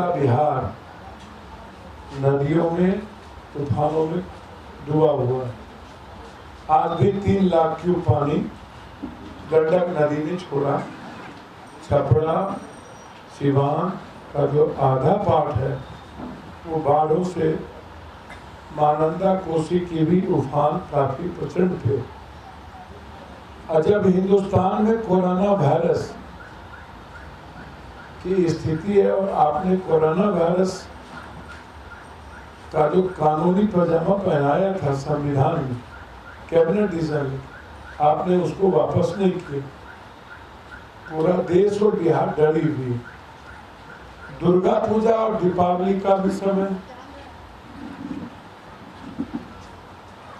उड़ीसा बिहार नदियों में तूफानों में डूबा हुआ है। आज भी 3 लाख क्यूब पानी गंडक नदी ने छोड़ा। छपरा सिवान का जो आधा पार्ट है वो बाढ़ों से, महानंदा कोसी की भी उफान काफी प्रचंड थे। और जब हिंदुस्तान में कोरोना वायरस की स्थिति है और आपने कोरोना वायरस का जो कानूनी पजामा पहनाया था संविधान में, कैबिनेट डिसीजन, आपने उसको वापस नहीं किया। पूरा देश और बिहार डरी हुई। दुर्गा पूजा और दीपावली का भी समय।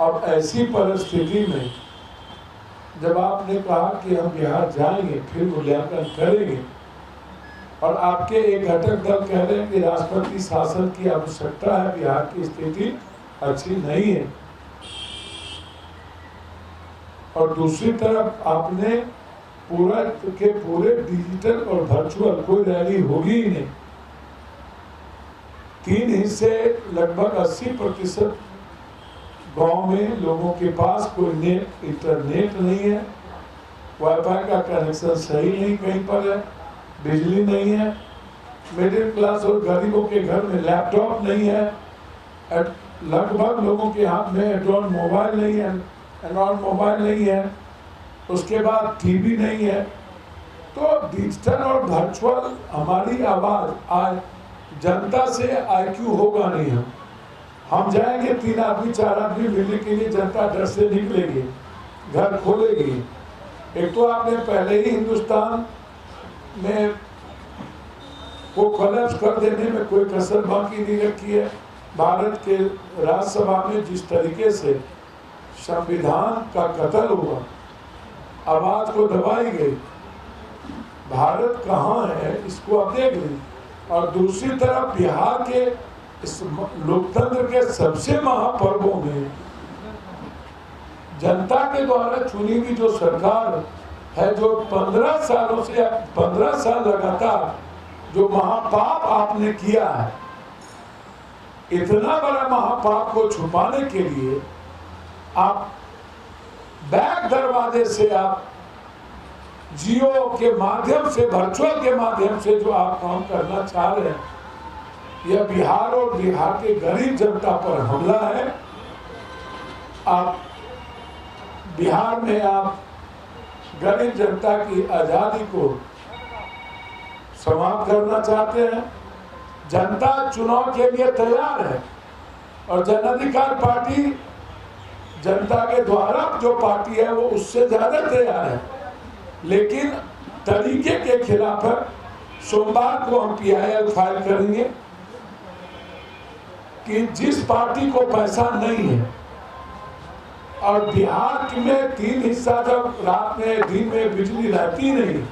अब ऐसी परिस्थिति में जब आपने कहा कि हम बिहार जाएंगे, फिर मूल्यांकन करेंगे, और आपके एक घटक दल कह रहे हैं कि राष्ट्रपति शासन की आवश्यकता है, बिहार की स्थिति अच्छी नहीं है, और दूसरी तरफ आपने पूरा के पूरे डिजिटल और वर्चुअल कोई रैली होगी ही नहीं। 3 हिस्से लगभग 80% गांव में लोगों के पास कोई इंटरनेट नहीं है, वाईफाई का कनेक्शन सही नहीं कहीं पर है, बिजली नहीं है, मिडिल क्लास और गरीबों के घर में लैपटॉप नहीं है, लगभग लोगों के हाथ में एंड्रॉइड मोबाइल नहीं है, उसके बाद टीवी नहीं है। तो डिजिटल और वर्चुअल हमारी आवाज आज जनता से आईक्यू होगा नहीं। हम जाएंगे 3 आदमी 4 आदमी मिलने के लिए, जनता डर से निकलेगी, घर खोलेगी। एक तो आपने पहले ही हिंदुस्तान में वो कोलैप्स कर देने में कोई कसर बाकी नहीं रखी है। भारत के राज्यसभा में जिस तरीके से संविधान का कत्ल हुआ, आवाज को दबाई गई, भारत कहाँ है इसको अब देख ली। और दूसरी तरफ बिहार के इस लोकतंत्र के सबसे महापर्वों में जनता के द्वारा चुनी हुई जो सरकार है, जो 15 सालों से 15 साल लगातार जो महापाप आपने किया है, इतना बड़ा महापाप को छुपाने के लिए आप बैक दरवाजे से, आप जियो के माध्यम से, वर्चुअल के माध्यम से जो आप काम करना चाह रहे हैं, यह बिहार और बिहार के गरीब जनता पर हमला है। आप बिहार में आप गरीब जनता की आजादी को समाप्त करना चाहते हैं। जनता चुनाव के लिए तैयार है और जन अधिकार पार्टी जनता के द्वारा जो पार्टी है वो उससे ज्यादा तैयार है, लेकिन तरीके के खिलाफ है। सोमवार को हम PIL फाइल करेंगे कि जिस पार्टी को पैसा नहीं है, और बिहार में 3 हिस्सा जब रात में दिन में बिजली रहती नहीं,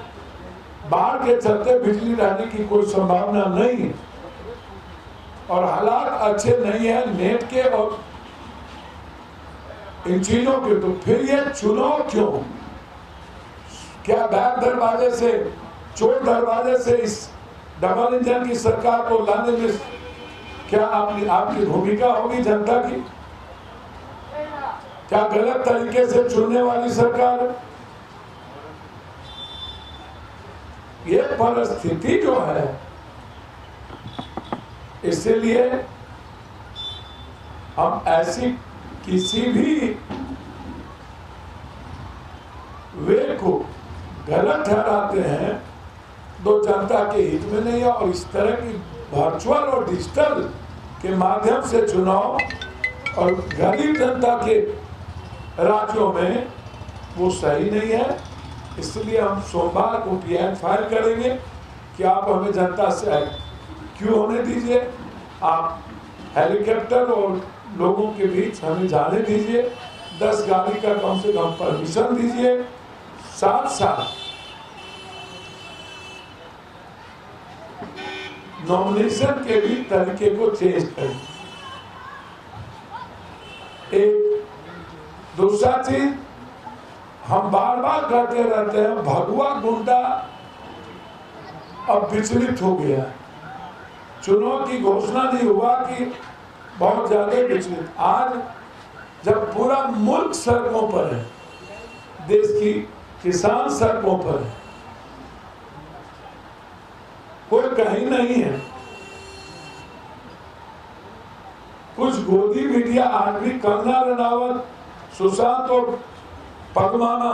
बाढ़ के चलते बिजली रहने की कोई संभावना नहीं, और हालात अच्छे नहीं है नेट के और इन चीजों के, तो फिर ये चुनाव क्यों? क्या बैक दरवाजे से, चोर दरवाजे से इस डबल इंजन की सरकार को लाने में क्या आपकी भूमिका होगी जनता की? क्या गलत तरीके से चुनने वाली सरकार? ये परिस्थिति जो है, इसलिए हम ऐसी किसी भी वे को गलत ठहराते हैं तो जनता के हित में नहीं है। और इस तरह की वर्चुअल और डिजिटल के माध्यम से चुनाव और गरीब जनता के राज्यों में वो सही नहीं है। इसलिए हम सोमवार को PIL फाइल करेंगे कि आप हमें जनता से क्यों होने दीजिए, आप हेलीकॉप्टर और लोगों के बीच हमें जाने दीजिए, 10 गाड़ी का कम से कम परमिशन दीजिए, साथ नॉमिनेशन के भी तरीके को चेंज करें। एक दूसरा चीज हम बार बार कहते रहते हैं, भगवा गुंडा अब विचलित हो गया। चुनाव की घोषणा नहीं हुआ कि बहुत ज्यादा विचलित। आज जब पूरा मुल्क सड़कों पर है, देश की किसान सड़कों पर है, कोई कहीं नहीं है। कुछ गोदी मीडिया आज भी कंगना रनावत, सुशांत और पद्माना,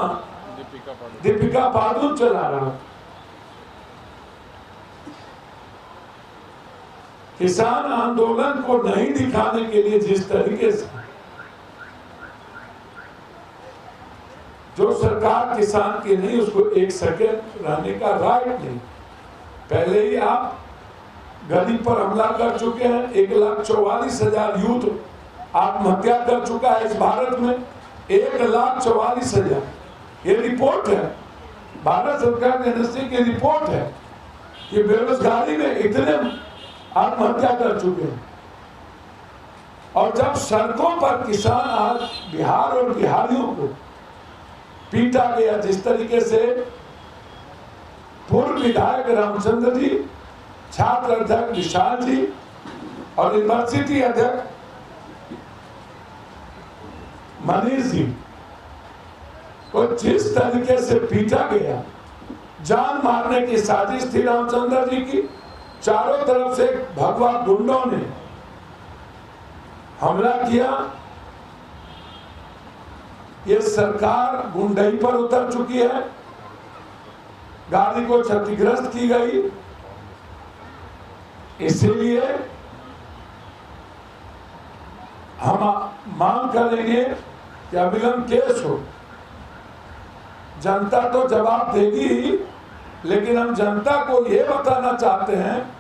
दीपिका पादुकोण चला रहा। किसान आंदोलन को नहीं दिखाने के लिए जिस तरीके से जो सरकार किसान की नहीं, उसको एक सेकेंड रहने का राइट नहीं। पहले ही आप गरीब पर हमला कर चुके हैं। 1,44,000 यूथ आत्महत्या कर चुका है इस भारत में। 1,44,000, ये रिपोर्ट है, भारत सरकार के एनएससी की रिपोर्ट है कि बेरोजगारी में इतने आत्महत्या कर चुके हैं। और जब सड़कों पर किसान आज बिहार और बिहारियों को पीटा गया, जिस तरीके से पूर्व विधायक रामचंद्र जी, छात्र अध्यक्ष विशाल जी और यूनिवर्सिटी अध्यक्ष मनीष जी को जिस तरीके से पीटा गया, जान मारने की साजिश थी रामचंद्र जी की। चारों तरफ से भगवा गुंडों ने हमला किया। ये सरकार गुंडई पर उतर चुकी है। गाड़ी को क्षतिग्रस्त की गई। इसीलिए हम मांग करेंगे कि अविलंब केस हो। जनता तो जवाब देगी ही, लेकिन हम जनता को ये बताना चाहते हैं,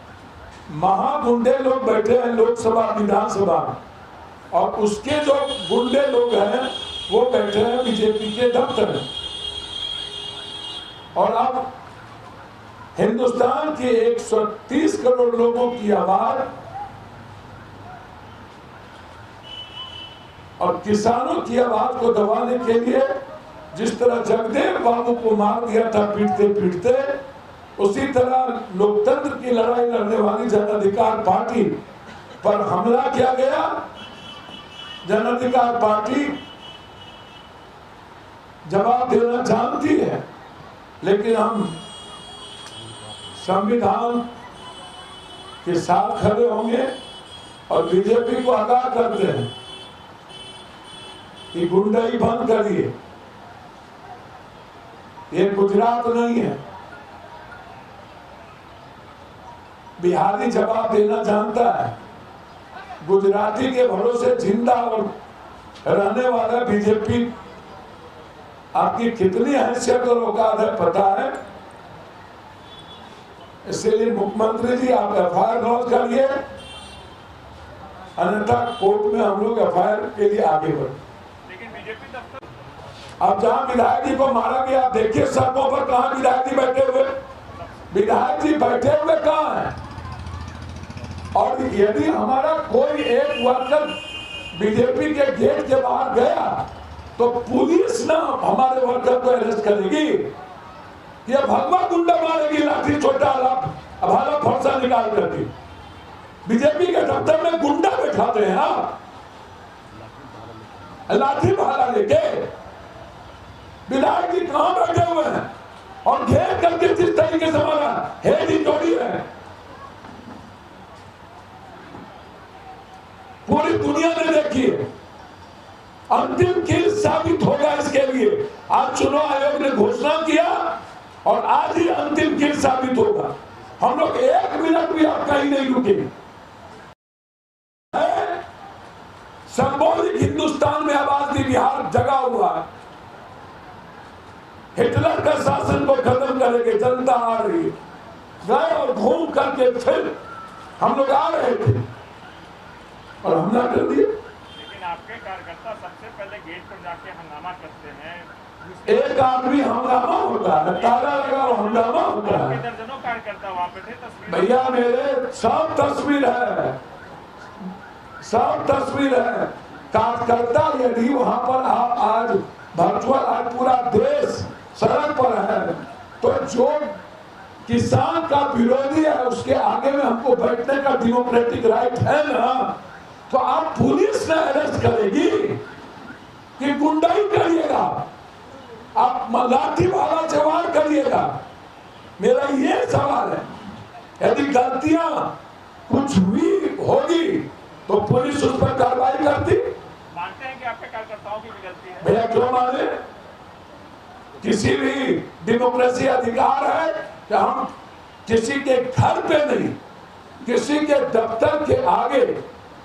महागुंडे लोग बैठे हैं लोकसभा विधानसभा, और उसके जो गुंडे लोग हैं वो बैठे हैं बीजेपी के दफ्तर में। और अब हिंदुस्तान के 130 करोड़ लोगों की आवाज और किसानों की आवाज को दबाने के लिए जिस तरह जगदेव बाबू को मार दिया था पीटते पीटते, उसी तरह लोकतंत्र की लड़ाई लड़ने वाली जन अधिकार पार्टी पर हमला किया गया। जन अधिकार पार्टी जवाब देना जानती है, लेकिन हम संविधान के साथ खड़े होंगे और बीजेपी को आगाह करते हैं कि गुंडाई बंद करिए। ये गुजरात नहीं है। बिहारी जवाब देना जानता है। गुजराती के भरोसे जिंदा और रहने वाला बीजेपी आपकी कितनी हैसियत और औकात है पता है। इसलिए मुख्यमंत्री जी आप एफआईआर लॉन्च करिए, अन्यथा कोर्ट में हम लोग एफआईआर के लिए आगे बढ़े। लेकिन बीजेपी दफ्तर अब जहां विधायक जी को मारा गया, देखिए सड़कों पर कहां विधायक जी बैठे हुए, विधायक जी बैठे हुए कहां हैं। और यदि हमारा कोई एक वर्कर बीजेपी के गेट के बाहर गया तो पुलिस ना हमारे वर्कर को अरेस्ट करेगी, ये भगवा गुंडा मारेगी, लाठी छोटा भाला फरसा निकाल करके। बीजेपी के दफ्तर में गुंडा बैठाते हैं आप, लाठी भाला लेके। विधायक जी कहां बैठे हुए हैं और घेर करके जिस तरीके से हमारा हेडी जोड़ी है, पूरी दुनिया ने देखी है। अंतिम किल साबित होगा इसके लिए। आज चुनाव आयोग ने घोषणा किया और आज ही अंतिम किल साबित होगा। हम लोग एक मिनट भी आप कहीं नहीं रुके। संबोधित हिंदुस्तान में आवाज दी, बिहार जगा हुआ है। हिटलर का शासन को खत्म करेंगे, जनता आ रही है। गए और घूम करके फिर हम लोग आ रहे थे और हमला कर दिया। लेकिन आपके कार्यकर्ता सबसे पहले गेट पर जाके हंगामा करते हैं। एक आदमी हंगामा होता है, ताला लगा हंगामा होता है। दर्जनों कार्यकर्ता वहां पे थे। तस्वीर भैया मेरे सब तस्वीर है, सब तस्वीर है। कार्यकर्ता यदि वहां पर आप आज वर्चुअल, आज पूरा देश सड़क पर है, तो जो किसान का विरोधी है, उसके आगे में हमको बैठने का डेमोक्रेटिक राइट है ना, तो आप पुलिस ने अरेस्ट करेगी कि गुंडाई करिएगा, आप लाठी भाला से वार करिएगा? मेरा ये सवाल है। यदि गलतियां कुछ हुई होगी तो पुलिस उस पर कार्रवाई करती। मानते हैं कि आपके कार्यकर्ताओं की भी गलती है? भैया क्यों माने? किसी भी डेमोक्रेसी अधिकार है कि हम किसी के घर पे नहीं, किसी के दफ्तर के आगे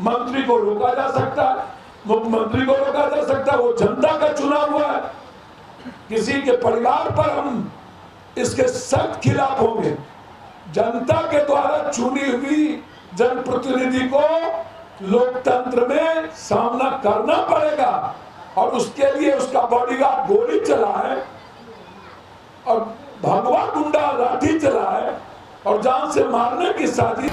मंत्री को रोका जा सकता है, मुख्यमंत्री को रोका जा सकता है, वो जनता का चुना हुआ है। किसी के परिवार पर हम इसके सख्त खिलाफ होंगे। जनता के द्वारा चुनी हुई जनप्रतिनिधि को लोकतंत्र में सामना करना पड़ेगा, और उसके लिए उसका बॉडीगार्ड गोली चला है और भगवा गुंडा लाठी चला है और जान से मारने की साजिश।